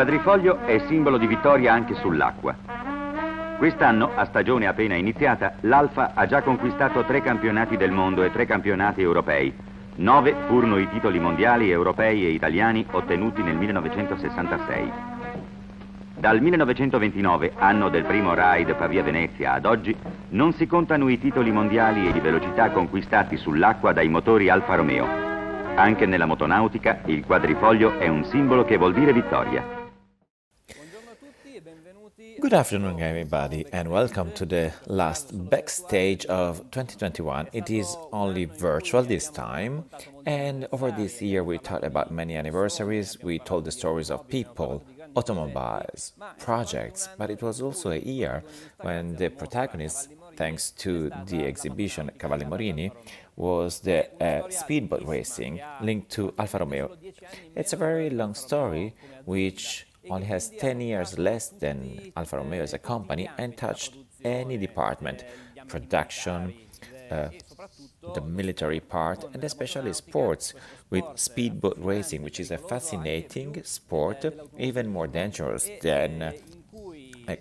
quadrifoglio è simbolo di vittoria anche sull'acqua. Quest'anno, a stagione appena iniziata, l'Alfa ha già conquistato 3 campionati del mondo e 3 campionati europei. 9 furono i titoli mondiali, europei e italiani ottenuti nel 1966. Dal 1929, anno del primo ride Pavia-Venezia, ad oggi, non si contano i titoli mondiali e di velocità conquistati sull'acqua dai motori Alfa Romeo. Anche nella motonautica, il quadrifoglio è un simbolo che vuol dire vittoria. Good afternoon, everybody, and welcome to the last backstage of 2021. It is only virtual this time, and over this year we talked about many anniversaries, we told the stories of people, automobiles, projects, but it was also a year when the protagonists, thanks to the exhibition Cavalli Morini, was the speedboat racing linked to Alfa Romeo. It's a very long story, which only has 10 years less than Alfa Romeo as a company and touched any department, production, the military part, and especially sports, with speedboat racing, which is a fascinating sport, even more dangerous than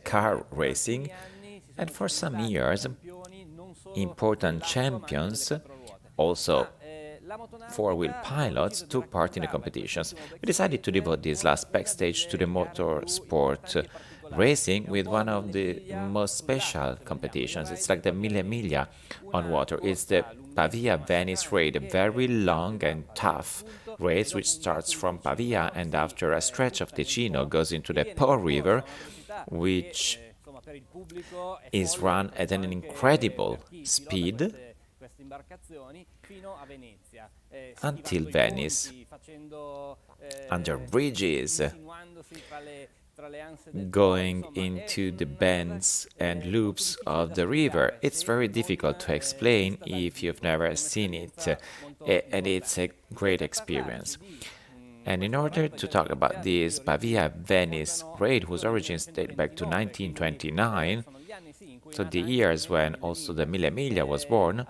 car racing. And for some years, important champions, also four-wheel pilots, took part in the competitions. We decided to devote this last backstage to the motorsport racing with one of the most special competitions. It's like the Mille Miglia on water. It's the Pavia-Venice race, a very long and tough race which starts from Pavia and after a stretch of Ticino goes into the Po River, which is run at an incredible speed until Venice, under bridges, going into the bends and loops of the river. It's very difficult to explain if you've never seen it, and it's a great experience. And in order to talk about this Pavia-Venice raid, whose origins date back to 1929, so the years when also the Mille Miglia was born,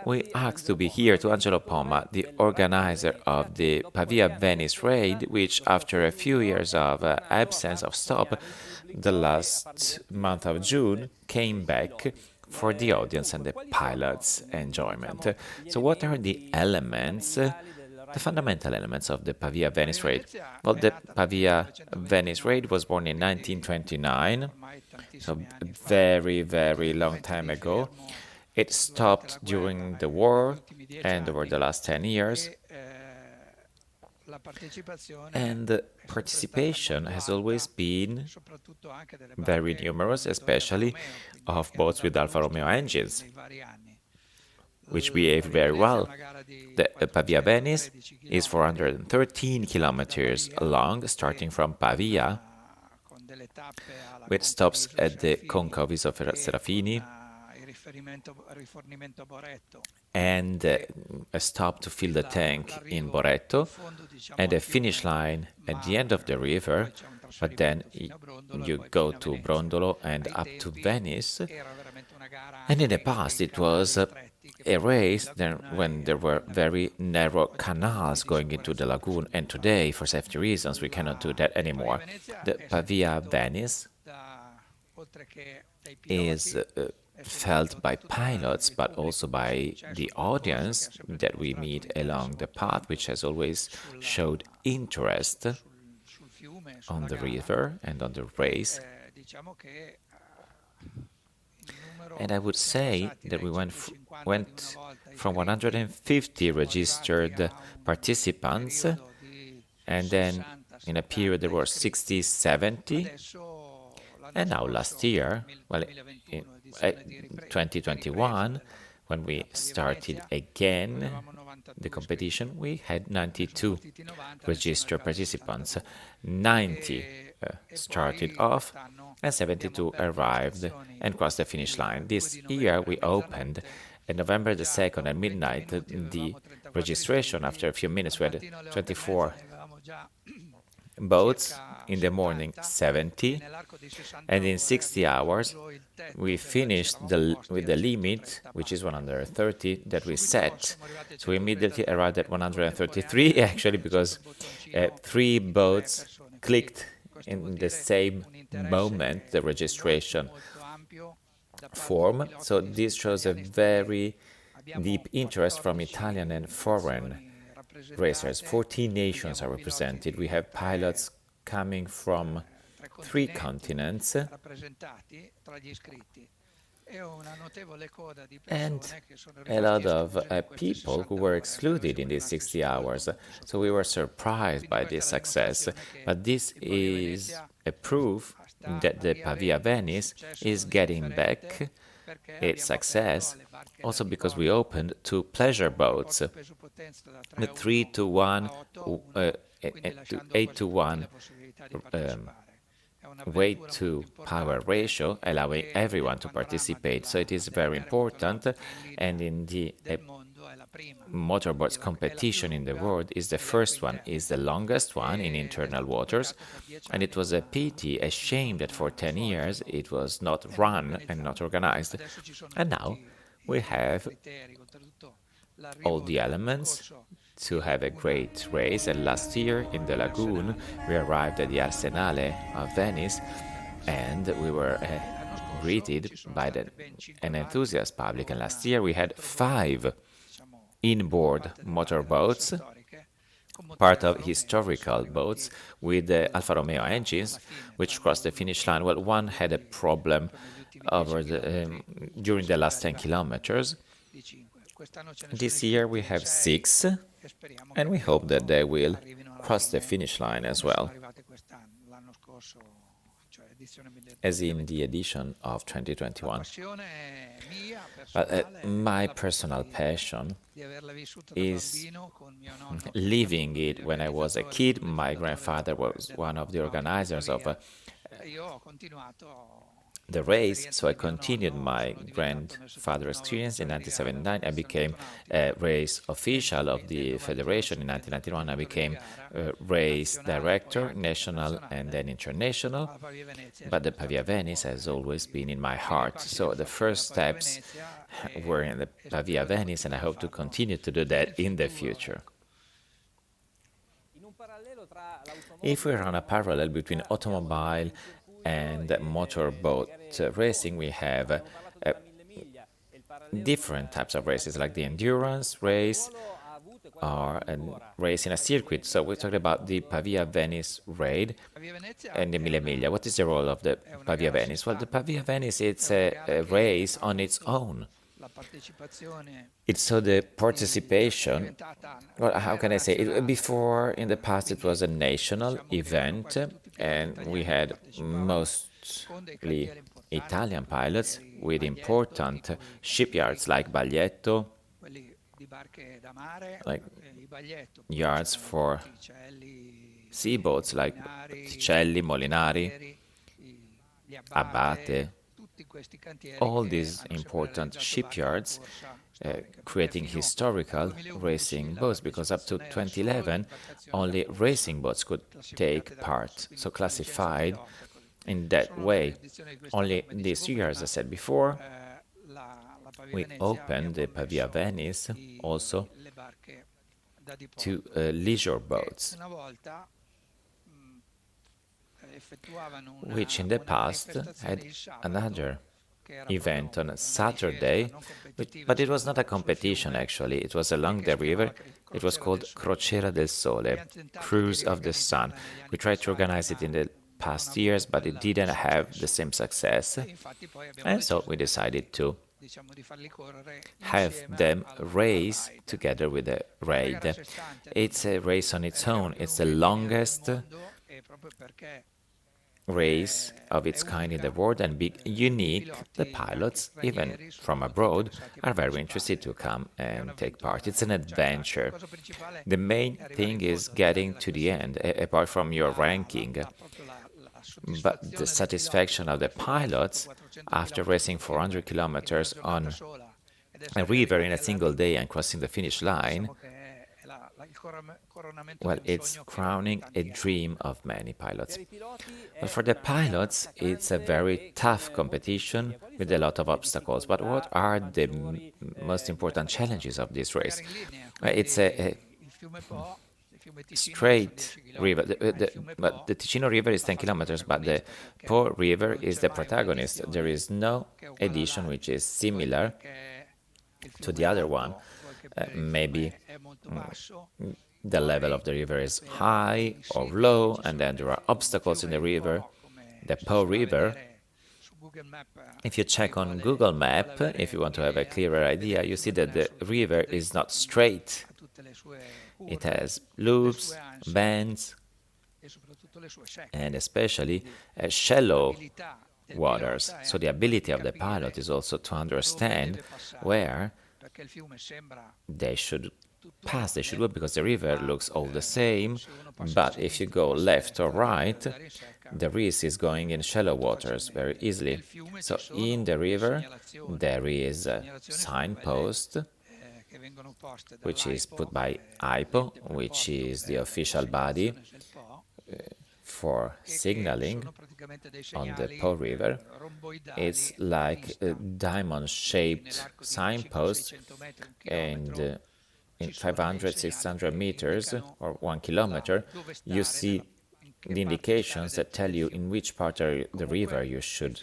we asked to be here to Angelo Poma, the organizer of the Pavia-Venice raid, which after a few years of absence of stop, the last month of June, came back for the audience and the pilots' enjoyment. So what are the elements, the fundamental elements of the Pavia-Venice raid? Well, the Pavia-Venice raid was born in 1929, so a very, very long time ago. It stopped during the war and over the last 10 years. And participation has always been very numerous, especially of boats with Alfa Romeo engines, which behave very well. The Pavia-Venice is 413 kilometers long, starting from Pavia, with stops at the Concovis of Serafini, and a stop to fill the tank in Boretto, and a finish line at the end of the river, but then you go to Brondolo and up to Venice. And in the past it was a race when there were very narrow canals going into the lagoon, and today, for safety reasons, we cannot do that anymore. The Pavia-Venice is felt by pilots, but also by the audience that we meet along the path, which has always showed interest on the river and on the race. And I would say that we went from 150 registered participants, and then in a period there were 60, 70, and now last year, well, in 2021, when we started again the competition, we had 92 registered participants. 90 started off, and 72 arrived and crossed the finish line. This year we opened on November the 2nd at midnight the registration. After a few minutes we had 24 boats, in the morning 70, and in 60 hours we finished with the limit, which is 130 that we set. So we immediately arrived at 133 actually, because 3 boats clicked in the same moment the registration form. So this shows a very deep interest from Italian and foreign racers. 14 nations are represented. We have pilots coming from 3 continents and a lot of people who were excluded in these 60 hours. So we were surprised by this success. But this is a proof that the Pavia-Venice is getting back its success, also because we opened 2 pleasure boats, the 3 to 1, 8 to 1 weight to power ratio, allowing everyone to participate. So it is very important, and in the motorboats competition in the world is the first one, is the longest one in internal waters, and it was a pity, a shame that for 10 years it was not run and not organized. And now we have all the elements to have a great race. And last year in the lagoon we arrived at the Arsenale of Venice, and we were greeted by an enthusiast public. And last year we had 5 inboard motorboats, part of historical boats with the Alfa Romeo engines, which crossed the finish line. Well, one had a problem over during the last 10 kilometers. This year we have 6, and we hope that they will cross the finish line as well, as in the edition of 2021. But my personal passion is living it. When I was a kid, my grandfather was one of the organizers of the race, so I continued my grandfather's experience. In 1979, I became a race official of the federation. In 1991, I became a race director, national and then international. But the Pavia-Venice has always been in my heart. So the first steps were in the Pavia-Venice, and I hope to continue to do that in the future. If we run a parallel between automobile and motorboat racing, we have different types of races, like the endurance race or a race in a circuit. So we talked about the Pavia-Venice raid and the Mille Miglia. What is the role of the Pavia-Venice? Well, the Pavia-Venice, it's a race on its own. It's so the participation, well, how can I say it? Before, in the past, it was a national event, and we had mostly Italian pilots with important shipyards like Baglietto, like yards for seaboats like Ticino, Molinari, Abate. All these important shipyards creating historical racing boats, because up to 2011 only racing boats could take part, so classified in that way. Only this year, as I said before, we opened the Pavia-Venice also to leisure boats, which in the past had another event on a Saturday, but it was not a competition actually, it was along the river. It was called Crociera del Sole, Cruise of the Sun. We tried to organize it in the past years, but it didn't have the same success, and so we decided to have them race together with a raid. It's a race on its own. It's the longest race of its kind in the world and big, unique. The pilots, even from abroad, are very interested to come and take part. It's an adventure. The main thing is getting to the end, apart from your ranking. But the satisfaction of the pilots after racing 400 kilometers on a river in a single day and crossing the finish line, well, it's crowning a dream of many pilots. But for the pilots, it's a very tough competition with a lot of obstacles. But what are the most important challenges of this race? It's a straight river. But the Ticino River is 10 kilometers, but the Po River is the protagonist. There is no edition which is similar to the other one. Maybe the level of the river is high or low, and then there are obstacles in the river. The Po River, if you check on Google Map, if you want to have a clearer idea, you see that the river is not straight. It has loops, bends, and especially shallow waters. So the ability of the pilot is also to understand where they should pass, they should go, because the river looks all the same, but if you go left or right, the risk is going in shallow waters very easily. So in the river there is a signpost which is put by IPO, which is the official body for signaling on the Po River. It's like a diamond-shaped signpost, and in 500, 600 meters or 1 kilometer, you see the indications that tell you in which part of the river you should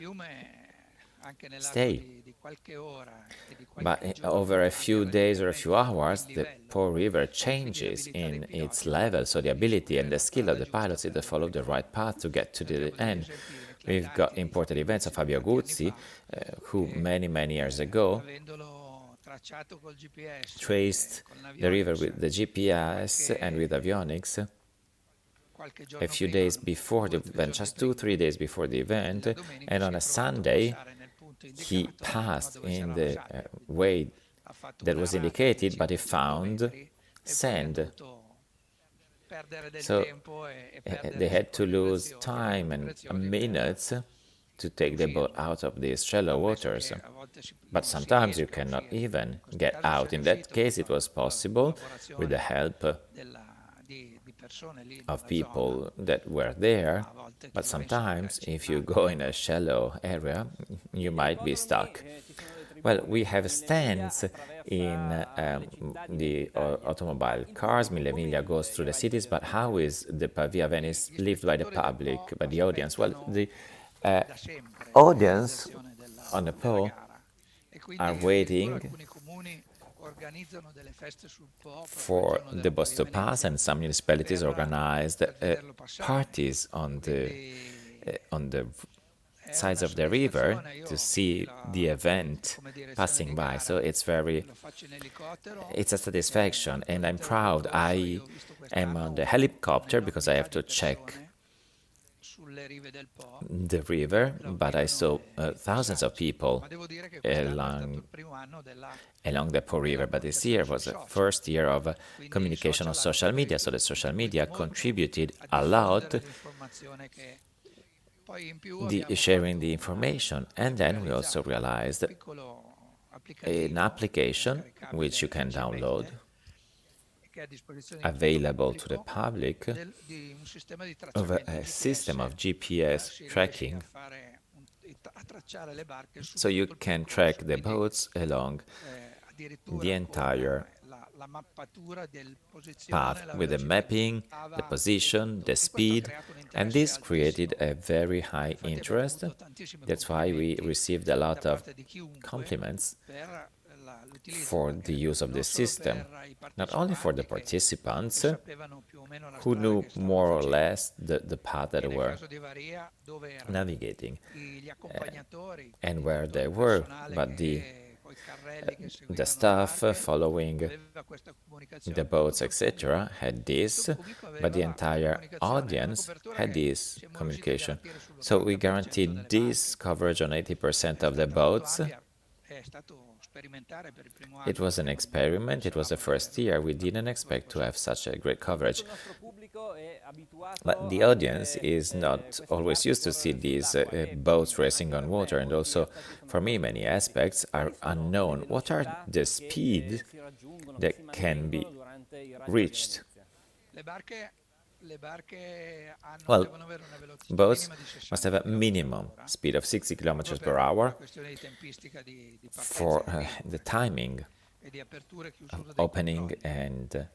stay. But over a few days or a few hours, the Po River changes in its level, so the ability and the skill of the pilots is to follow the right path to get to the end. We've got important events of Fabio Guzzi, who many years ago traced the river with the GPS and with avionics a few days before the event, just 2-3 days before the event, and on a Sunday he passed in the way that was indicated, but he found sand. So they had to lose time and minutes to take the boat out of these shallow waters. But sometimes you cannot even get out. In that case, it was possible with the help of people that were there, but sometimes if you go in a shallow area, you might be stuck. Well, we have stands in the automobile cars. Mille Miglia goes through the cities, but how is the Pavia-Venice lived by the public, by the audience? Well, the audience on the Po are waiting for the bus to pass, and some municipalities organized parties on the sides of the river to see the event passing by. So it's a satisfaction, and I'm proud. I am on the helicopter because I have to check the river, but I saw thousands of people along the Po River. But this year was the first year of communication on social media, so the social media contributed a lot sharing the information. And then we also realized an application which you can download, available to the public, of a system of GPS tracking, so you can track the boats along the entire path with the mapping, the position, the speed, and this created a very high interest. That's why we received a lot of compliments for the use of the system, not only for the participants who knew more or less the path that they were navigating and where they were, but the staff following the boats, etc., had this, but the entire audience had this communication. So we guaranteed this coverage on 80% of the boats. It was an experiment, it was the first year, we didn't expect to have such a great coverage. But the audience is not always used to see these boats racing on water, and also for me many aspects are unknown. What are the speed that can be reached? Well, boats must have a minimum speed of 60 kilometers per hour for the timing of opening and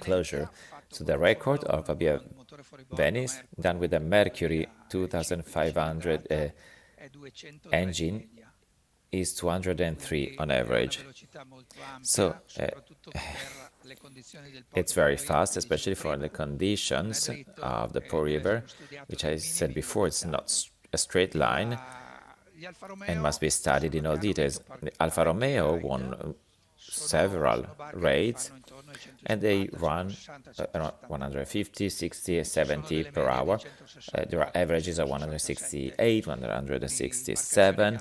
closure. So the record of Pavia-Venice, done with a Mercury 2500 engine, is 203 on average. So it's very fast, especially for the conditions of the Po River, which I said before, it's not a straight line and must be studied in all details. The Alfa Romeo won several raids, and they run around 150, 60, 70 per hour. There are averages of 168, 167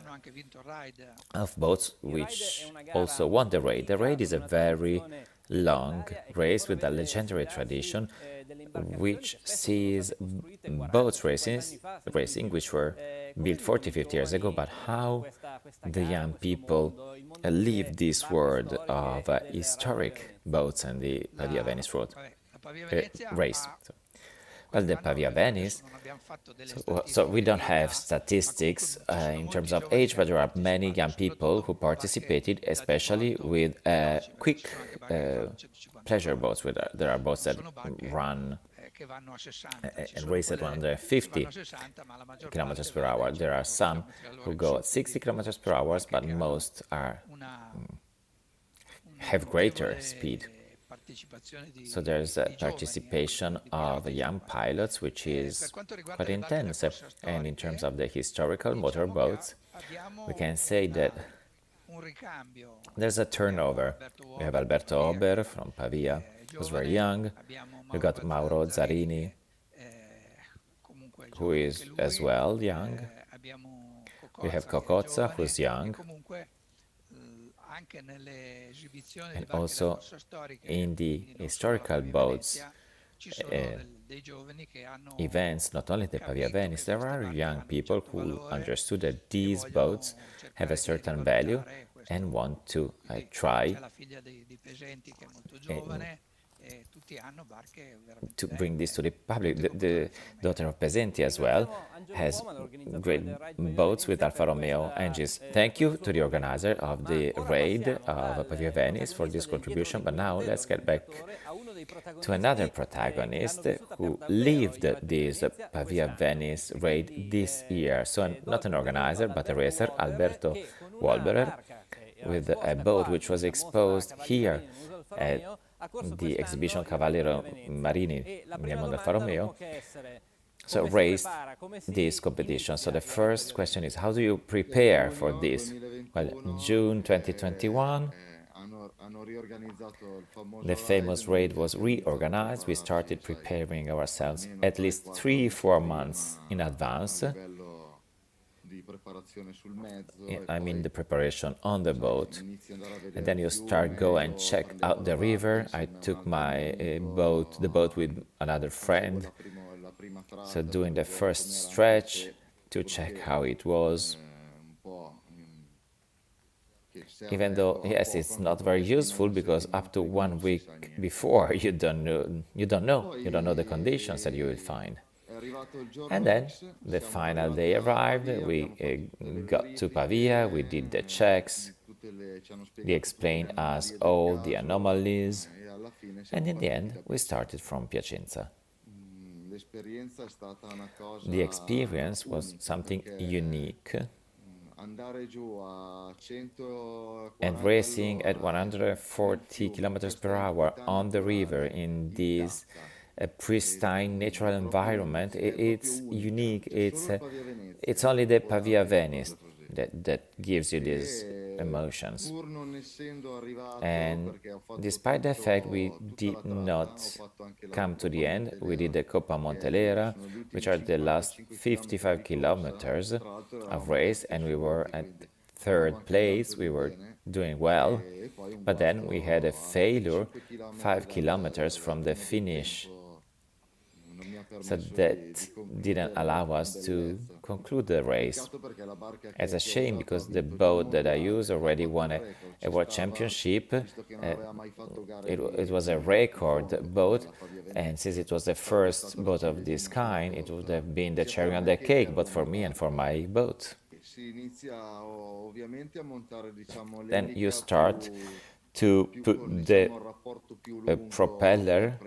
of boats which also won the raid. The raid is a very long race with a legendary tradition which sees boats racing which were built 40, 50 years ago, but how the young people leave this world of historic boats and the Pavia-Venice road race. Well, the Pavia-Venice, so we don't have statistics in terms of age, but there are many young people who participated, especially with quick pleasure boats. There are boats that run and race at 150 kilometers per hour. There are some who go at 60 kilometers per hour, but most have greater speed. So there's a participation of young pilots, which is quite intense. And in terms of the historical motorboats, we can say that there's a turnover. We have Alberto Ober from Pavia, who's very young. We got Mauro Zarini, who is as well young. We have Cocozza, who's young. And also in the historical boats events, not only the Pavia-Venice, there are young people who understood that these boats have a certain value and want to try to bring this to the public. The daughter of Pesenti as well has great boats with Alfa Romeo engines. Thank you to the organizer of the raid of Pavia-Venice for this contribution, but now let's get back to another protagonist who lived this Pavia-Venice raid this year. So not an organizer, but a racer, Alberto Wolberer, with a boat which was exposed here at the exhibition Cavalieri Marini nel Alfa Romeo, so raced this competition. So the first question is, how do you prepare for this? Well, June 2021, the famous raid was reorganized. We started preparing ourselves at least 3-4 months in advance. I mean the preparation on the boat, and then you go and check out the river. I took my boat, the boat with another friend, so doing the first stretch to check how it was. Even though, yes, it's not very useful because up to 1 week before you don't know the conditions that you will find. And then the final day arrived, we got to Pavia, we did the checks, they explained us all the anomalies, and in the end we started from Piacenza. The experience was something unique, and racing at 140 kilometers per hour on the river in this a pristine natural environment, it's unique. It's only the Pavia-Venice that gives you these emotions. And despite the fact we did not come to the end, we did the Coppa Montelera, which are the last 55 kilometers of race, and we were at 3rd place. We were doing well, but then we had a failure 5 kilometers from the finish. So that didn't allow us to conclude the race. It's a shame because the boat that I used already won a world championship. It was a record boat, and since it was the first boat of this kind, it would have been the cherry on the cake, but for me and for my boat. Then you start to put the propeller,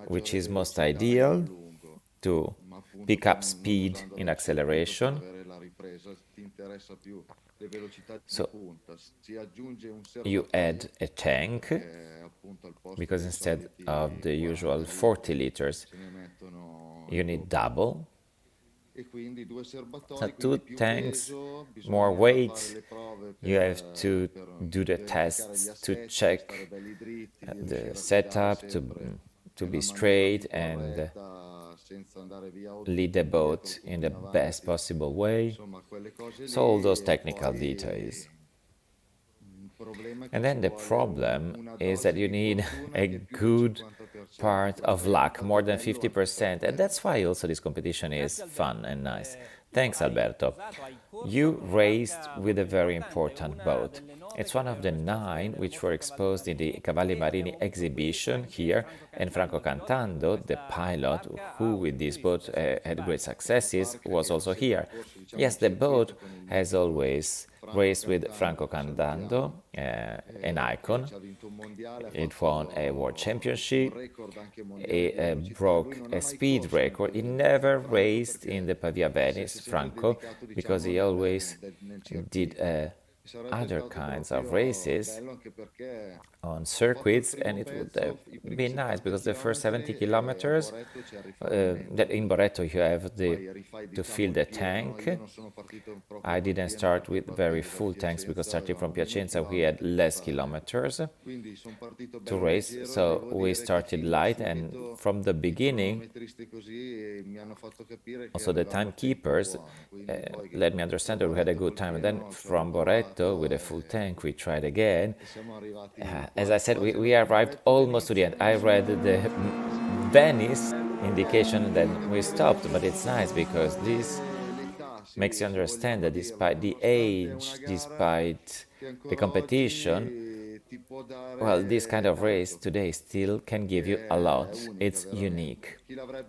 which is most ideal to pick up speed in acceleration. So you add a tank, because instead of the usual 40 liters, you need double. So 2 tanks, more weight. You have to do the tests to check the setup to be straight and lead the boat in the best possible way. So all those technical details. And then the problem is that you need a good part of luck, more than 50%. And that's why also this competition is fun and nice. Thanks, Alberto. You raced with a very important boat. It's one of the 9 which were exposed in the Cavalli Marini exhibition here, and Franco Cantando, the pilot who with this boat had great successes, was also here. Yes, the boat has always raced with Franco Cantando, an icon. It won a world championship, it broke a speed record. He never raced in the Pavia-Venice, Franco, because he always did other kinds of races on circuits, and it would have been nice because the first 70 kilometers that in Boreto you have to fill the tank. I didn't start with very full tanks because starting from Piacenza we had less kilometers to race, so we started light, and from the beginning also the timekeepers let me understand that we had a good time. And then from Boreto with a full tank we tried again. As I said, we arrived almost to the end. I read the Venice indication that we stopped, but it's nice because this makes you understand that despite the age, despite the competition, well, this kind of race today still can give you a lot. It's unique.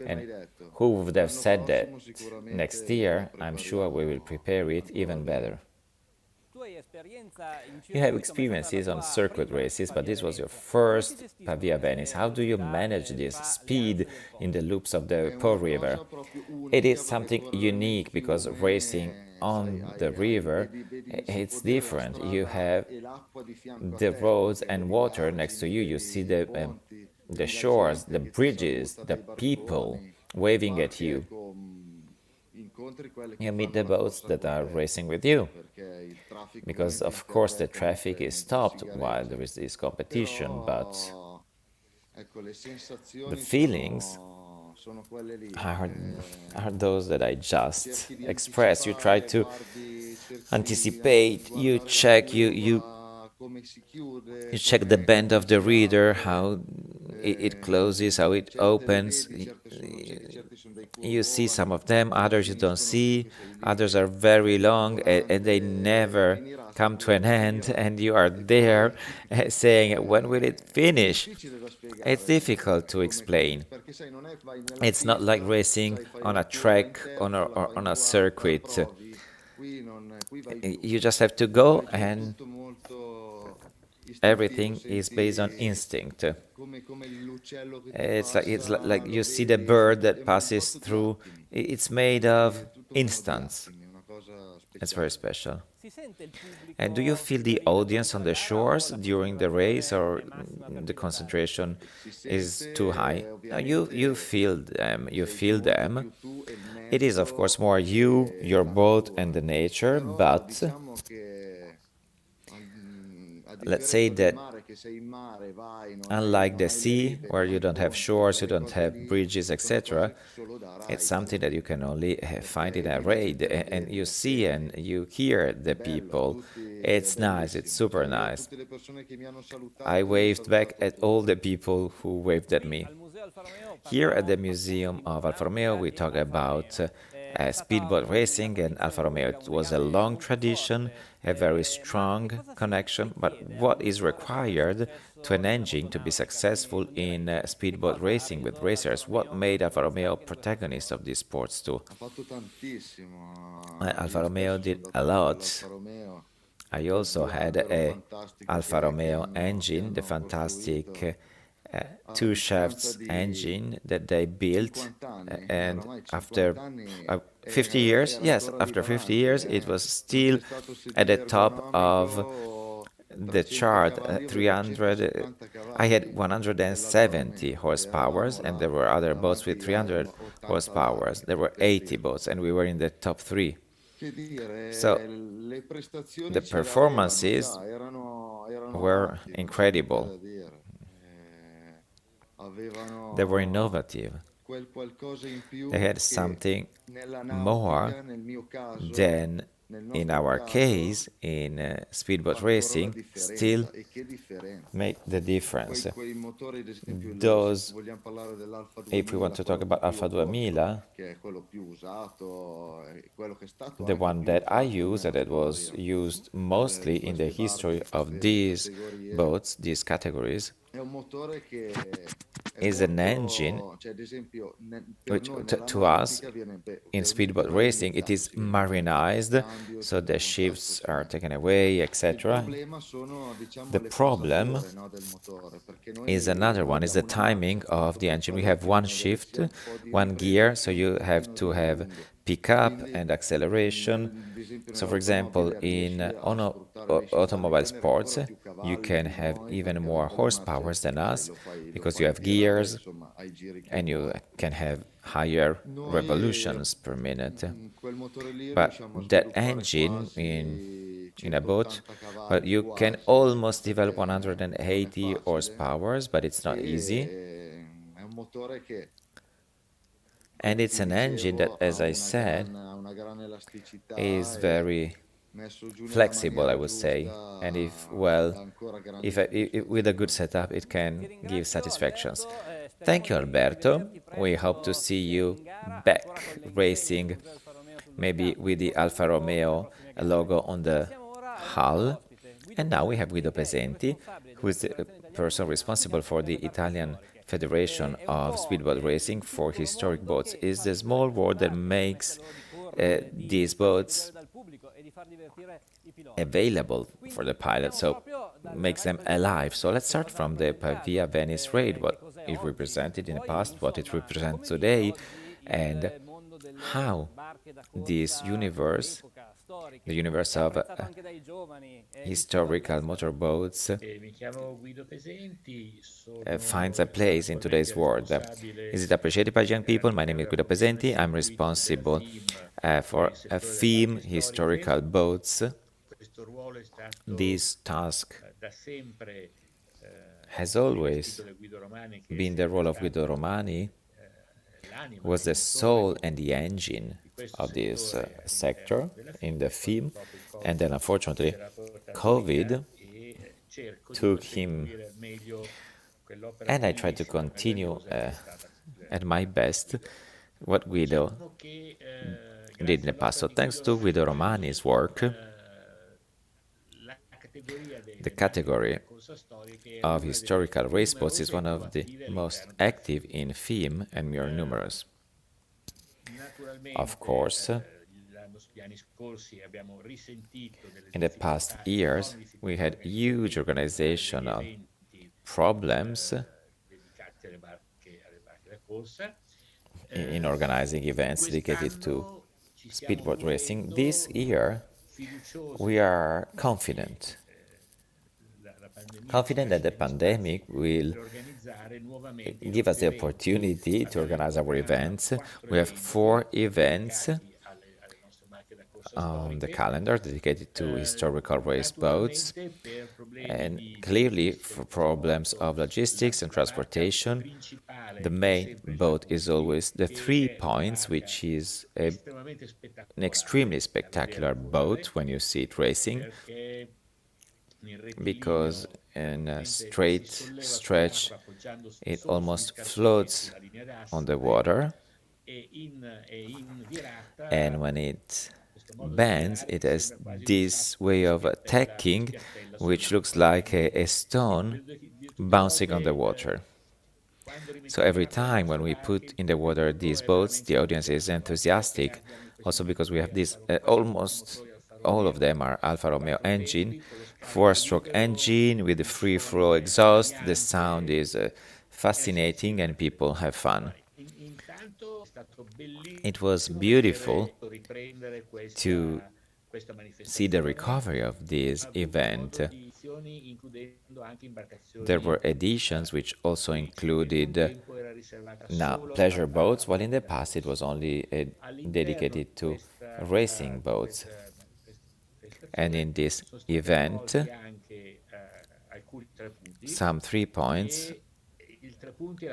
And who would have said that? Next year, I'm sure we will prepare it even better. You have experiences on circuit races, but this was your first Pavia-Venice. How do you manage this speed in the loops of the Po River? It is something unique because racing on the river, it's different. You have the roads and water next to you. You see the shores, the bridges, the people waving at you. You meet the boats that are racing with you, because of course the traffic is stopped while there is this competition, but the feelings are those that I just expressed. You try to anticipate, you check, you check the bend of the reader, how it closes, how it opens. You see some of them, others you don't see, others are very long and they never come to an end, and you are there saying, when will it finish? It's difficult to explain. It's not like racing on a track, on a circuit. You just have to go, and everything is based on instinct. It's like you see the bird that passes through. It's made of instants. It's very special. And do you feel the audience on the shores during the race, or the concentration is too high? No, you feel them. You feel them. It is, of course, more you, your boat, and the nature, but let's say that unlike the sea, where you don't have shores, you don't have bridges, etc., it's something that you can only find in a raid, and you see and you hear the people. It's nice, it's super nice. I waved back at all the people who waved at me. Here at the Museum of Alfa Romeo, we talk about speedboat racing and Alfa Romeo. It was a long tradition, a very strong connection, but what is required to an engine to be successful in speedboat racing with racers? What made Alfa Romeo protagonist of these sports too? Ha fatto tantissimo. Alfa Io Romeo stesso sono did andato a a vedere l'Alfa lot. Romeo, I quel also had dualiber a fantastico Alfa che Romeo che engine, the hanno fantastic costruito a two distanza shafts di engine that they built, 50 anni, and oramai after 50 anni 50 years, era yes, ancora lì after 50 davanti, years, it eh. was Non still c'è stato at the sedile top of ergonomico, the 300 chart. cavalli, io avevo 300. 170 I had cavalli dell'Alfa 170 Romeo e horsepowers, eravamo and là there were other boats davanti with io a 300 80 horsepowers. vaghe, There were 80 capisci? boats, and we were in the top three. Che dire, So le the prestazioni ce le avevano performances già, erano were ottime, c'è poco incredible. da dire. They were Avevano innovative. quel qualcosa in They più had che something nella more nautica, nel mio caso, than, nel in nostro our caso, case, in fa speedboat ancora la racing, still differenza. E che differenza! make the difference. Quei motori, ad esempio, se Those, vogliamo parlare dell'Alfa if we want 2000, to talk quello con about cui Alfa io corso, 2000, che è quello più usato, e quello che è stato the anche one più that I usato use and nella that was storia used di mostly in the queste barche, history di of queste these categorie, boats, these categories, è un motore che è is an engine molto, cioè ad esempio per which noi nella to us nautica viene in ovviamente speedboat racing it is marinizzato, si viene messo in marinized, cambio, si so the monta shifts are velocemente. taken away, Il etc. problema sono, diciamo, The le problem posature, no, del motore, perché is another noi one, is the abbiamo una timing marcia of tanto the per engine. We fare have one ottenere shift, sia un po' di one ripresa gear, so sia un you have pochettino to di have lungo. pick up Quindi, and acceleration. ad esempio, So, for example, nell'automobile in riesci a sfruttare nei secondi automobile tenere sports, ancora più you cavalli can di have noi, even perché more dopo le marce, horsepowers than sai, us lo because you fai have tirare, gears insomma, ai giri che and you vuoi. can have higher Noi revolutions per minute. quel motore lì But riusciamo a that sviluppare engine quasi in a boat, 180 well, cavalli, you can quasi, almost develop perché non è 180 facile. horsepowers, but it's not easy. E è un motore che, And come it's ti an engine that, dicevo, as I said, ha una gran elasticità is e very messo giù nella flexible, I maniera would say. And if, giusta well, dà ancora grandi if with a good soddisfazioni. setup, it can give satisfactions. Thank you, Alberto. We hope to see you back racing, maybe with the Alfa Romeo logo on the hull. And now we have Guido Pesenti, who is the person responsible for the Italian Federation of Speedboat Racing for historic boats. It's the small word that makes these boats available for the pilot, so makes them alive. So let's start from the Pavia-Venice raid, what it represented in the past, what it represents today, and how this universe, the universe of historical motorboats, Mi chiamo Guido Pesenti, finds sono a place in today's world. responsabile Is it appreciated by young people? My name is Guido Pesenti. I'm responsible for a theme historical boats. questo ruolo è stato This task da sempre has rivestito always da Guido Romani, che è been the sempre role of Guido stato Romani, l'anima, was the il soul motore and the engine di questo of this settore sector all'interno della in FIM. the Poi theme. purtroppo il And then, Covid unfortunately, ce l'ha portato COVID via e cerco di took him, proseguire al meglio quell'opera and I tried to bellissima, continue meravigliosa che è stata at my best what Guido Diciamo che did in grazie the past. all'opera So, di thanks Guido to Guido Romani, Romani's work, la categoria the delle macchine category da corsa storiche è of una historical delle più race boats is numerose e one più of the attive most all'interno della active FIM. in theme and more numerous. Of Naturalmente course, gli anni scorsi abbiamo risentito delle in the past difficoltà, years, enormi we difficoltà had huge organizzative per degli organizational eventi problems dedicati alle barche da corsa. in organizing events dedicated to Quest'anno ci stiamo speedboat racing. muovendo This year, fiduciosi we are che confident. la pandemia ci Confident that lasci the negli spazi pandemic will per organizzare nuovamente i give us nostri the eventi. opportunity to Abbiamo in organize our programma events. 4 We have eventi 4 events dedicati alle nostre barche da corsa on the storiche. calendar dedicated to historical race boats. Naturalmente per problemi And di clearly, logistica for di problems trasporto, of logistics and la barca transportation, principale the è main sempre il boat is lagoon, always the che 3 è una points, barca which is estremamente an spettacolare extremely da vedere spectacular lavorare, boat when you see it racing, perché nel because rettilineo in a praticamente si straight solleva stretch sull'acqua appoggiando it solo sugli almost cassonetti floats la linea on d'asse the water, And when it bends, it has this way of tacking, which looks like a stone bouncing on the water. So every time when we put in the water these boats, the audience is enthusiastic, also because we have this, almost all of them are Alfa Romeo engine, four-stroke engine with a free-flow exhaust. The sound is fascinating and people have fun. It was beautiful to see the recovery of this event. There were editions which also included now pleasure boats, while in the past it was only dedicated to racing boats. And in this event, some 3 points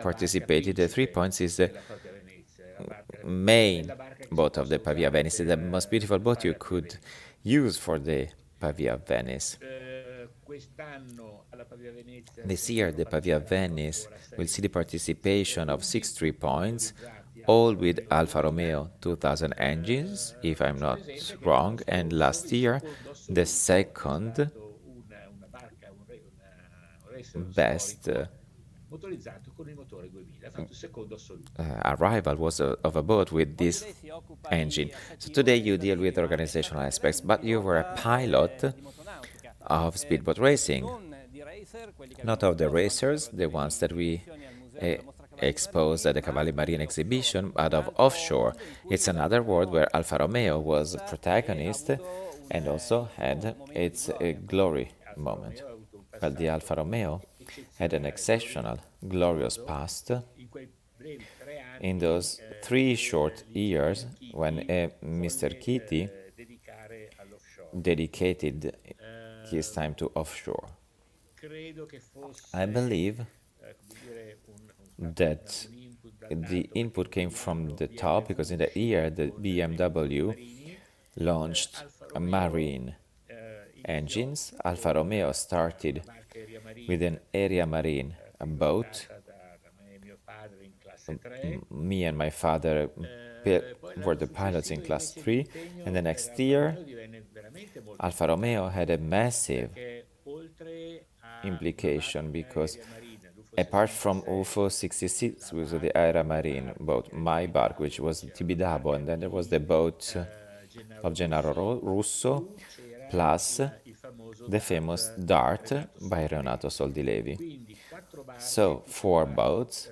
participated. The 3 points is the main boat of the Pavia-Venice, the most beautiful boat you could use for the Pavia-Venice. This year, the Pavia-Venice will see the participation of 6 3 points, all with Alfa Romeo 2000 engines, if I'm not wrong, and last year, the second best arrival was of a boat with this engine. So today you deal with organizational aspects, but you were a pilot of speedboat racing, not of the racers, the ones that we exposed at the Cavalli Marine exhibition, but of offshore. It's another world where Alfa Romeo was a protagonist and also had its glory moment. But the Alfa Romeo had an exceptional, glorious past. In those 3 short years when Mr. Kitty dedicated his time to offshore. I believe that the input came from the top because in that year the BMW launched marine engines. Alfa Romeo started with an area marine boat. Me and my father were the pilots in class 3, and the next year Alfa Romeo had a massive implication because apart from UFO 66, which was the area marine boat, my bark, which was Tibidabo, and then there was the boat of Gennaro Russo, plus the famous Dart by Renato Soldilevi. So 4 boats,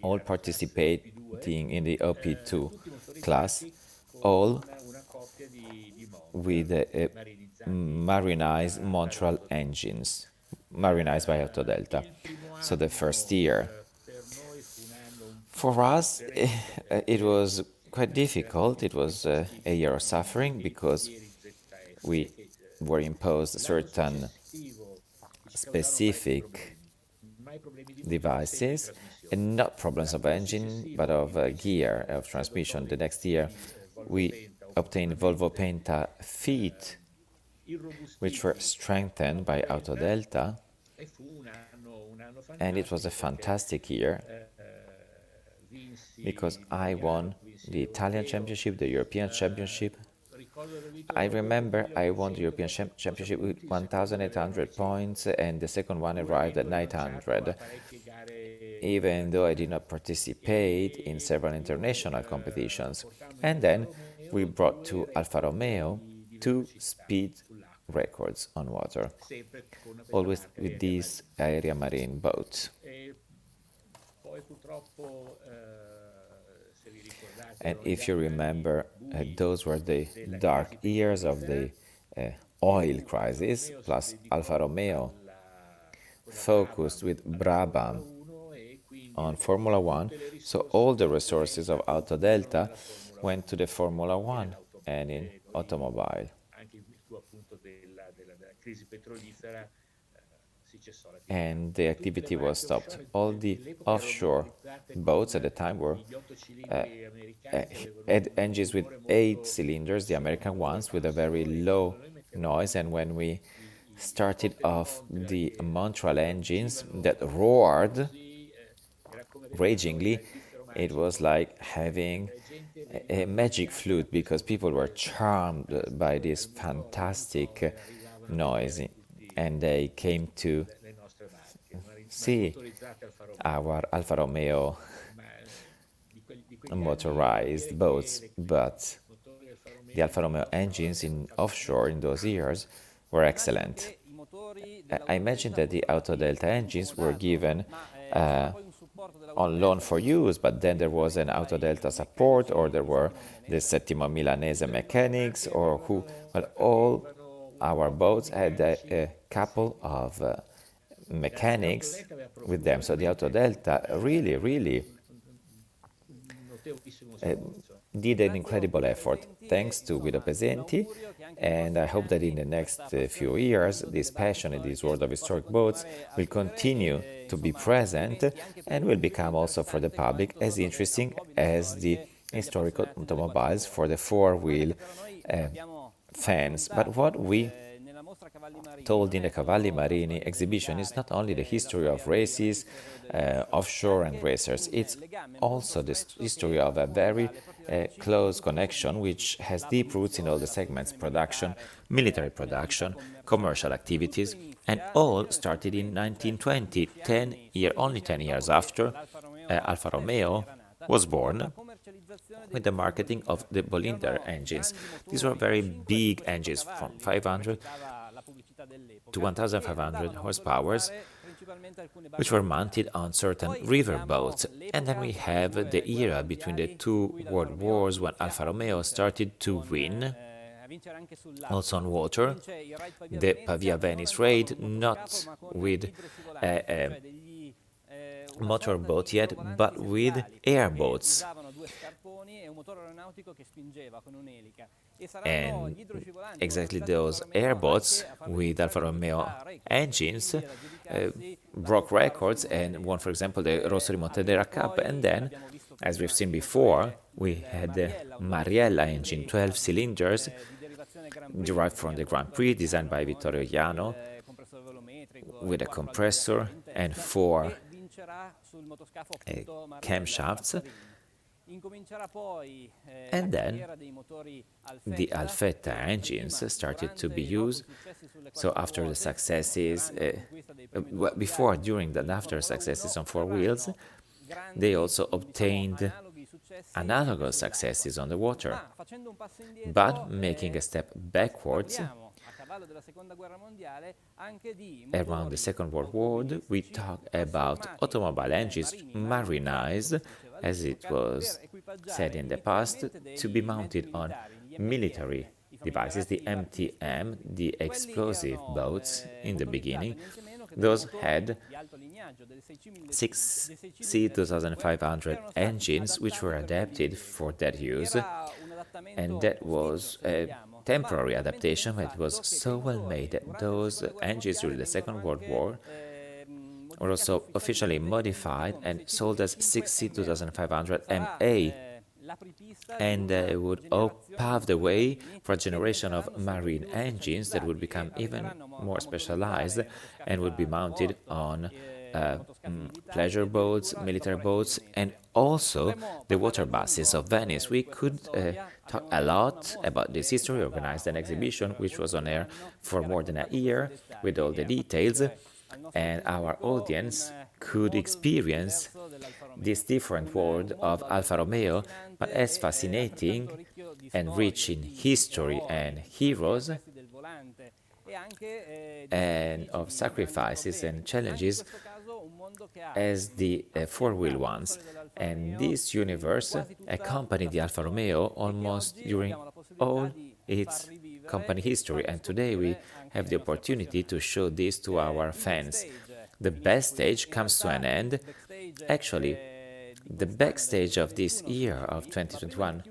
all participating in the OP2 class, all with marinized Montreal engines, marinized by Autodelta. So the first year, for us, it was quite difficult. It was a year of suffering because we were imposed certain specific devices, and not problems of engine, but of gear, of transmission. The next year, we obtained Volvo Penta feet, which were strengthened by Autodelta, and it was a fantastic year because I won the Italian Championship, the European Championship. I remember I won the European Championship with 1,800 points, and the second one arrived at 900, even though I did not participate in several international competitions. And then we brought to Alfa Romeo 2 speed records on water, always with these area marine boats. And if you remember, those were the dark years of the oil crisis, plus Alfa Romeo focused with Brabham on Formula One, so all the resources of Autodelta went to the Formula One and in automobile. And the activity was stopped. All the offshore boats at the time were had engines with 8 cylinders, the American ones, with a very low noise. And when we started off the Montreal engines that roared ragingly, It was like having a magic flute because people were charmed by this fantastic noise, and they came to le nostre macchine, ma see motorizzate Alfa Romeo, our Alfa Romeo ma di quegli anni vuol dire motorized boats, che but motori Alfa the Romeo Alfa Romeo engines in offshore in those years were excellent. I imagine that the Auto Delta engines were given uh, on loan for use, but then there was an Auto Delta support, or there were the Settimo Milanese mechanics, or who, well, all our boats had a couple of mechanics with them. So the Auto Delta really un notevolissimo sforzo. did an incredible effort. Thanks to Guido Pesenti, and I hope that in the next few years, this passion and this world of historic boats will continue to be present and will become also for the public as interesting as the historical automobiles for the four-wheel fans. But what we told in the Cavalli Marini exhibition is not only the history of races, offshore and racers, it's also the history of a very close connection which has deep roots in all the segments: production, military production, commercial activities, and all started in 1920, only 10 years after Alfa Romeo was born, with the marketing of the Bolinder engines. These were very big engines, from 500 to 1,500 horsepower, which were mounted on certain river boats. And then we have the era between the two world wars, when Alfa Romeo started to win, also on water, the Pavia-Venice raid, not with a motorboat yet, but with airboats. And exactly those airboats with Alfa Romeo engines broke records and won, for example, the Rosso di Montedera Cup. And then, as we've seen before, we had the Mariella engine, 12 cylinders, derived from the Grand Prix, designed by Vittorio Iano, with a compressor and four camshafts. And then the Alfetta engines started to be used. So after the successes, during and after successes on four wheels, they also obtained analogous successes on the water. But making a step backwards, around the Second World War, we talk about automobile engines marinized, as it was said in the past, to be mounted on military devices, the MTM, the explosive boats in the beginning. Those had 6C2500 engines which were adapted for that use, and that was a temporary adaptation, but it was so well made that those engines during the Second World War were also officially modified and sold as 6C2500 MA, and would pave the way for a generation of marine engines that would become even more specialized and would be mounted on pleasure boats, military boats, and also the water buses of Venice. We could talk a lot about this history, organized an exhibition which was on air for more than a year with all the details, and our audience could experience this different world of Alfa Romeo, but as fascinating and rich in history and heroes, and of sacrifices and challenges as the four-wheel ones. And this universe accompanied the Alfa Romeo almost during all its company history, and today we have the opportunity to show this to our fans. The backstage comes to an end. Actually, the backstage of this year of 2021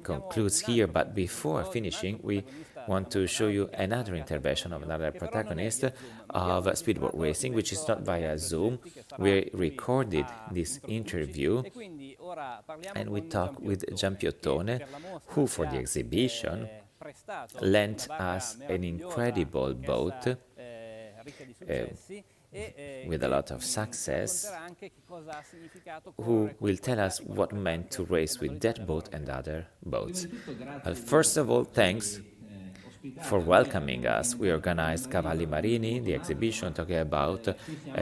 concludes here, but before finishing, we want to show you another intervention of another protagonist of speedboat racing, which is not via Zoom. We recorded this interview and we talked with Giampiottone, who for the exhibition lent us an incredible boat, with a lot of success, who will tell us what meant to race with that boat and other boats. Well, first of all, thanks for welcoming us. We organized Cavalli Marini, the exhibition talking about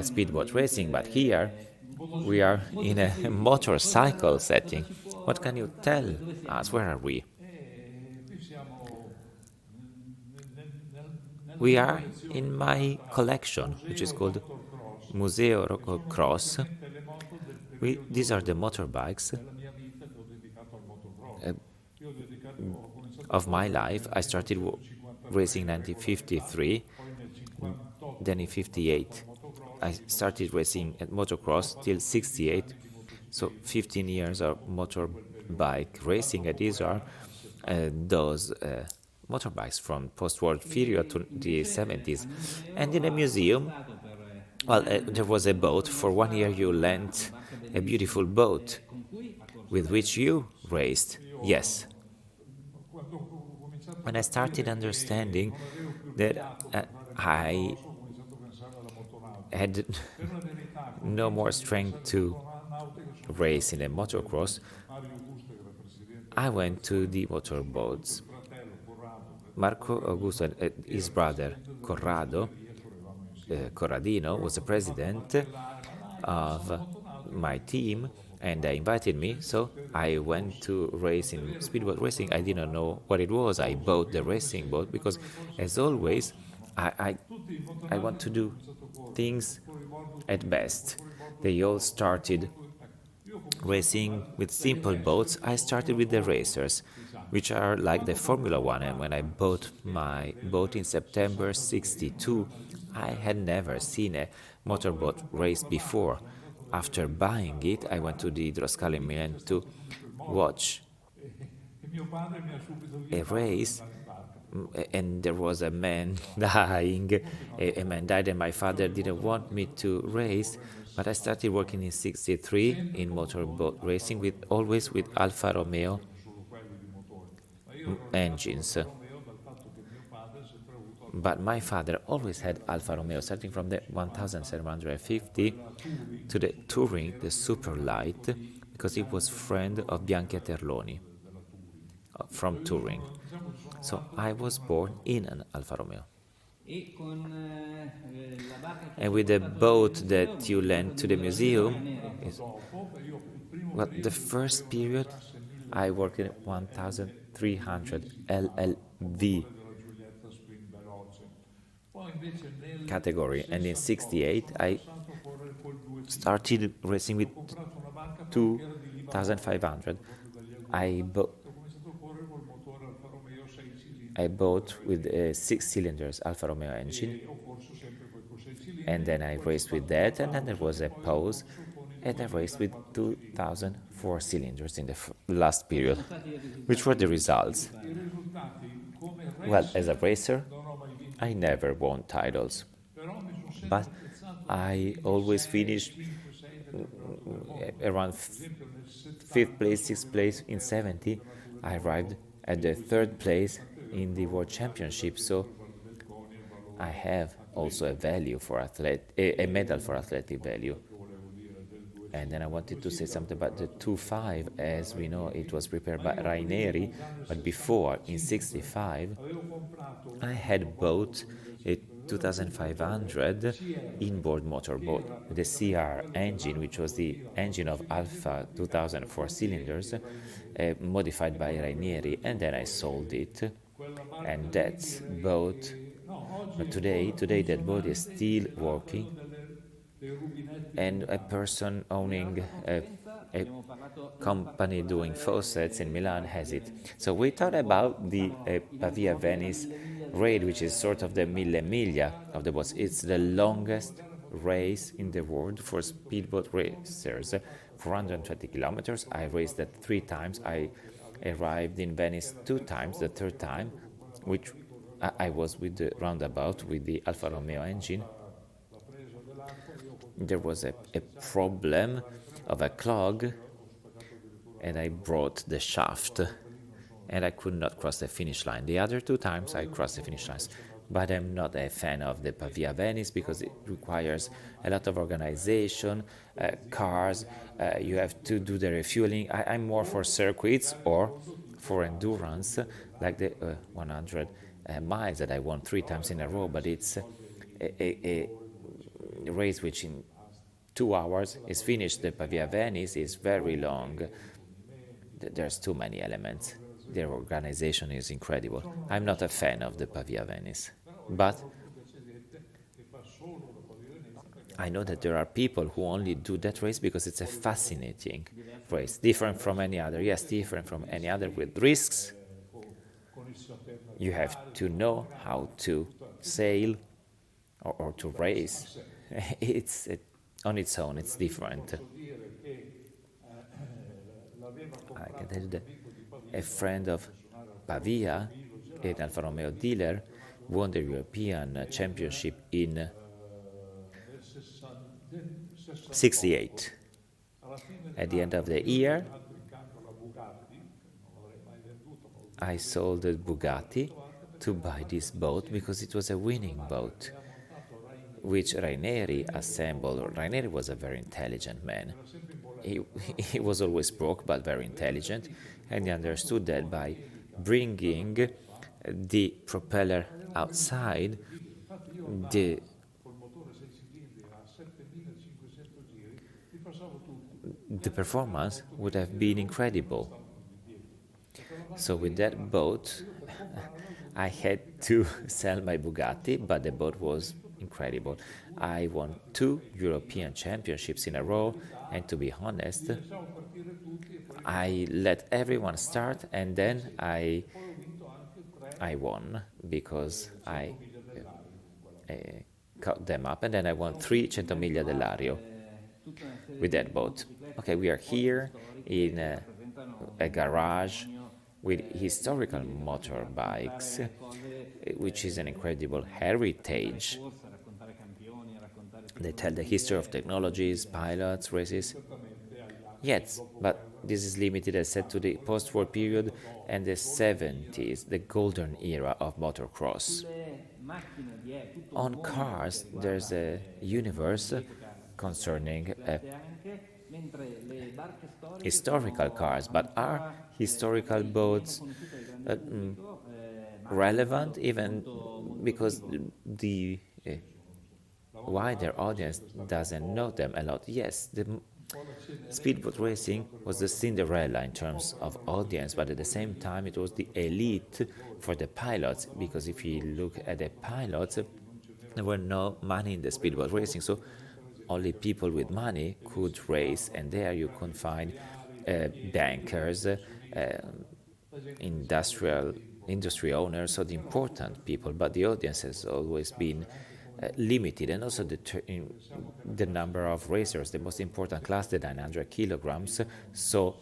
speedboat racing, but here we are in a motorcycle setting. What can you tell us? Where are we? We are in my collection, which is called Museo Rocco Cross. These are the motorbikes of my life. I started racing in 1953, then in 58 I started racing at motocross till 68, so 15 years of motorbike racing, and these are those motorbikes from post-war period to the 70s. And in a museum, well, there was a boat. For 1 year you lent a beautiful boat with which you raced. Yes. When I started understanding that I had no more strength to race in a motocross, I went to the motorboats. Marco Augusto and his brother Corrado, Corradino, was the president of my team, and they invited me, so I went to race in speedboat racing. I didn't know what it was. I bought the racing boat because, as always, I want to do things at best. They all started racing with simple boats. I started with the racers, which are like the Formula One, and when I bought my boat in September 62, I had never seen a motorboat race before. After buying it, I went to the Idroscalo in Milan to watch a race, and there was a man dying. A man died, and my father didn't want me to race, but I started working in 63 in motorboat racing, always with Alfa Romeo engines. But my father always had Alfa Romeo, starting from the 1750 to the Touring, the Super Light, because he was friend of Bianca Terloni from Touring. So I was born in an Alfa Romeo. And with the boat that you lent to the museum, well, the first period I worked in 1300 LLV category, and in 68 I started racing with 2500. I bought with a 6 cylinders Alfa Romeo engine, and then I raced with that, and then there was a pause, and I raced with 2004 cylinders in the last period. Which were the results? Well, as a racer, I never won titles, but I always finished around 5th place, 6th place. In 70, I arrived at the 3rd place in the World Championship, so I have also a value for a medal for athletic value. And then I wanted to say something about the 2.5. As we know, it was prepared by Raineri, but before, in 65, I had bought a 2500 inboard motorboat with a CR engine, which was the engine of Alfa 2004 cylinders, modified by Rainieri, and then I sold it. And that boat, but today that boat is still working, and a person owning a company doing faucets in Milan has it. So we thought about the Pavia-Venice raid, which is sort of the Mille Miglia of the boats. It's the longest race in the world for speedboat racers, 420 kilometers. I raced that 3 times. I arrived in Venice 2 times. The 3rd time, which I was with the roundabout with the Alfa Romeo engine, there was a problem of a clog, and I brought the shaft and I could not cross the finish line. The other 2 times I crossed the finish lines, but I'm not a fan of the Pavia-Venice because it requires a lot of organization, cars, you have to do the refueling. I'm more for circuits or for endurance, like the 100 miles that I won 3 times in a row, but it's a race which in 2 hours is finished. The Pavia-Venice is very long. There's too many elements. Their organization is incredible. I'm not a fan of the Pavia-Venice, but I know that there are people who only do that race because it's a fascinating race, different from any other. Yes, different from any other with risks. You have to know how to sail or to race. It's on its own, it's different. I can tell you that a friend of Pavia, an Alfa Romeo dealer, won the European Championship in 68. At the end of the year, I sold the Bugatti to buy this boat because it was a winning boat, which Raineri assembled. Raineri was a very intelligent man. He was always broke, but very intelligent, and he understood that by bringing the propeller outside, the performance would have been incredible. So with that boat, I had to sell my Bugatti, but the boat was incredible. I won 2 European championships in a row, and to be honest, I let everyone start, and then I won because I caught them up, and then I won 3 Cento Miglia dell'Ario with that boat. Okay, we are here in a garage with historical motorbikes, which is an incredible heritage. They tell the history of technologies, pilots, races. Yes, but this is limited, as said, to the post-war period and the 70s, the golden era of motocross. On cars, there's a universe concerning historical cars, but are historical boats relevant even because the wider audience doesn't know them a lot? Yes, the speedboat racing was the Cinderella in terms of audience, but at the same time it was the elite for the pilots, because if you look at the pilots, there were no money in the speedboat racing, so only people with money could race, and there you can find bankers, industry owners, so the important people, but the audience has always been limited, and also the number of racers. The most important class, the 900 kilograms, so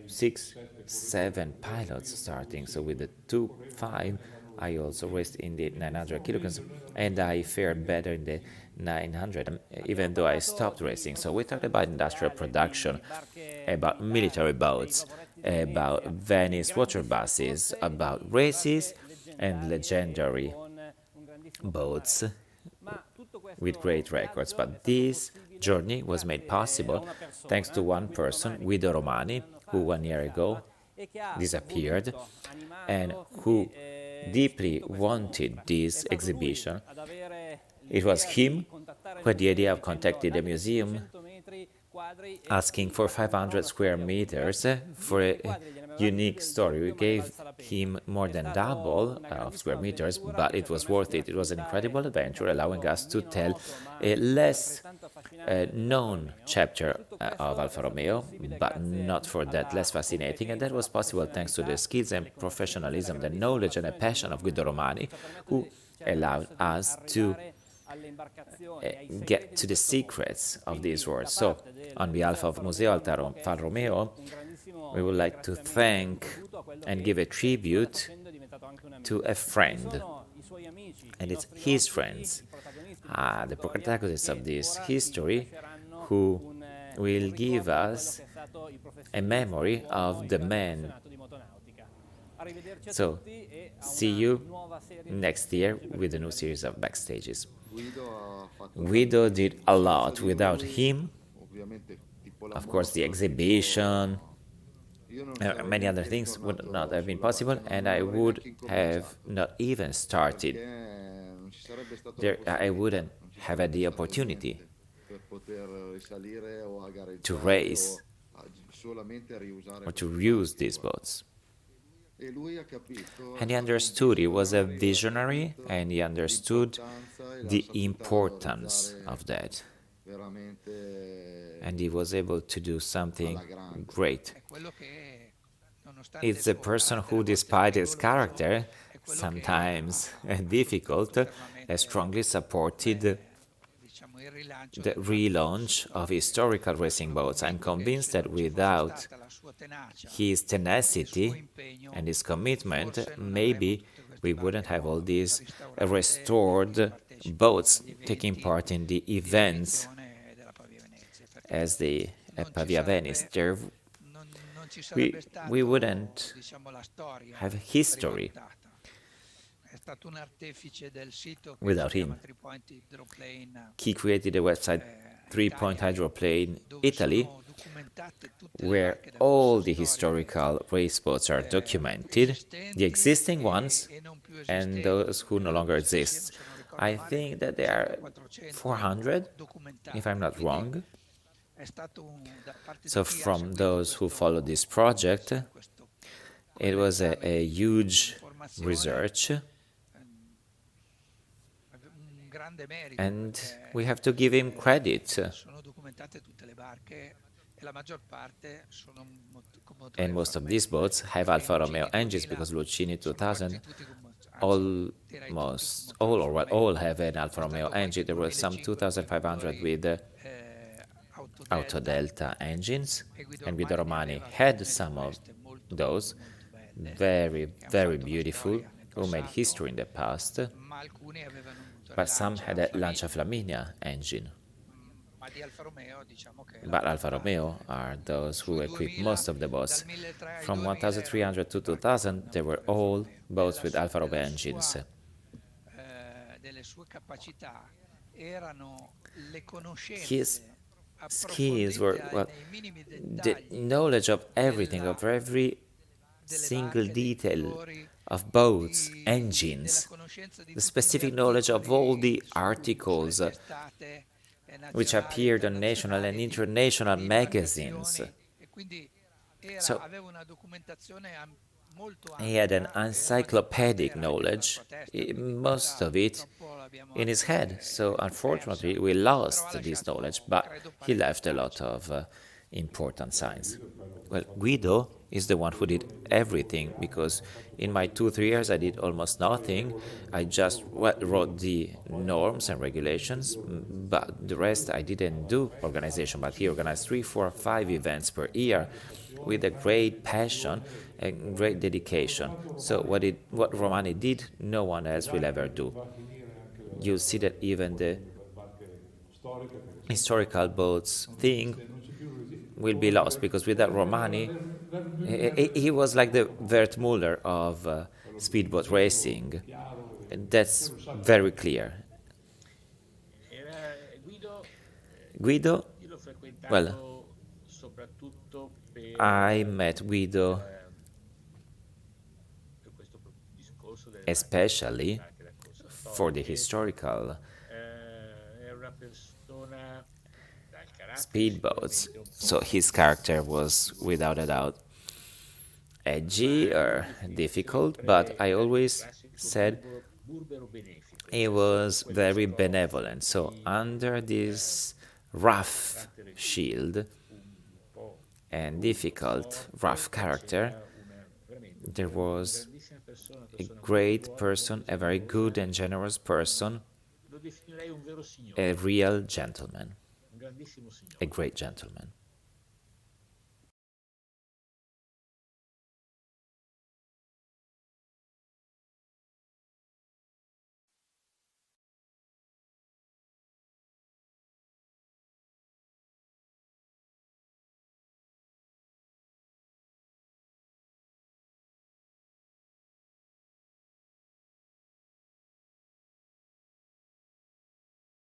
6-7 pilots starting. So with the 2.5, I also raced in the 900 kilograms, and I fared better in the 900, even though I stopped racing. So we talked about industrial production, about military boats, about Venice water buses, about races and legendary boats with great records. But this journey was made possible thanks to one person, Guido Romani, who 1 year ago disappeared and who deeply wanted this exhibition. It was him who had the idea of contacting the museum, asking for 500 square meters for a unique story. We gave him more than double of square meters, but it was worth it. It was an incredible adventure, allowing us to tell a less known chapter of Alfa Romeo, but not for that less fascinating, and that was possible thanks to the skills and professionalism, the knowledge and the passion of Guido Romani, who allowed us to get to the secrets of these words. So, on behalf of Museo Alfa Romeo, we would like to thank and give a tribute to a friend, and it's his friends, the protagonists of this history, who will give us a memory of the man So, see you next year with a new series of Backstages. Guido ha fatto Guido tanti did a senza lot. di Without lui, him, ovviamente tipo la of course, the mostra, exhibition, io non sarei many other neanche things would not ritornato have been sulla possible, barca, and non I avrei would neanche have incominciato, not even perché started. non ci sarebbe stata la There, I possibilità, wouldn't non ci have had sarebbe the stato opportunity niente per poter risalire o a to gareggiare race o solamente a riusare or to queste use barche these qua. boats. E lui ha capito, è And he stato un understood, he was a visionario e ha visionary, capito and he understood l'importanza e l'ha the saputa importance valorizzare of that. veramente And he was able to do something alla grande. great. It's a person who, despite his character, sometimes difficult, has strongly supported the relaunch of historical racing boats. I'm convinced that without his tenacity and his commitment, maybe we wouldn't have all these restored boats taking part in the events as the Pavia-Venice. We wouldn't have history without him. He created a website, 3-Point Hydroplane Italy, where all the historical race boats are documented, the existing ones and those who no longer exist. I think that there are 400, if I'm not wrong. So from those who followed this project, it was a huge research, and we have to give him credit. And most of these boats have Alfa Romeo engines because Lucchini 2000 almost all or well, all have an Alfa Romeo engine. There were some 2500 with Auto Delta engines, and Guido Romani had some of those, very, very beautiful, who made history in the past, but some had a Lancia Flaminia engine. But Alfa Romeo are those who equip most of the boats. From 1300 to 2000, they were all boats with Alfa Romeo engines. His skills were, well, the knowledge of everything, of every single detail of boats, engines, the specific knowledge of all the articles which appeared on national and international magazines. So he had an encyclopedic knowledge, most of it in his head. So unfortunately, we lost this knowledge, but he left a lot of important signs. Well, Guido is the one who did everything, because in my 2-3 years I did almost nothing. I just wrote the norms and regulations, but the rest I didn't do organization. But he organized 3, 4, 5 events per year with a great passion and great dedication. So what Romani did, no one else will ever do. You see that even the historical boats thing will be lost, because without Romani, he was like the Bert Muller of speedboat racing. That's very clear. Guido, well, I met Guido especially for the historical speedboats. So his character was without a doubt edgy or difficult, but I always said he was very benevolent. So under this rough shield and difficult, rough character, there was a great person, a very good and generous person, a real gentleman, a great gentleman.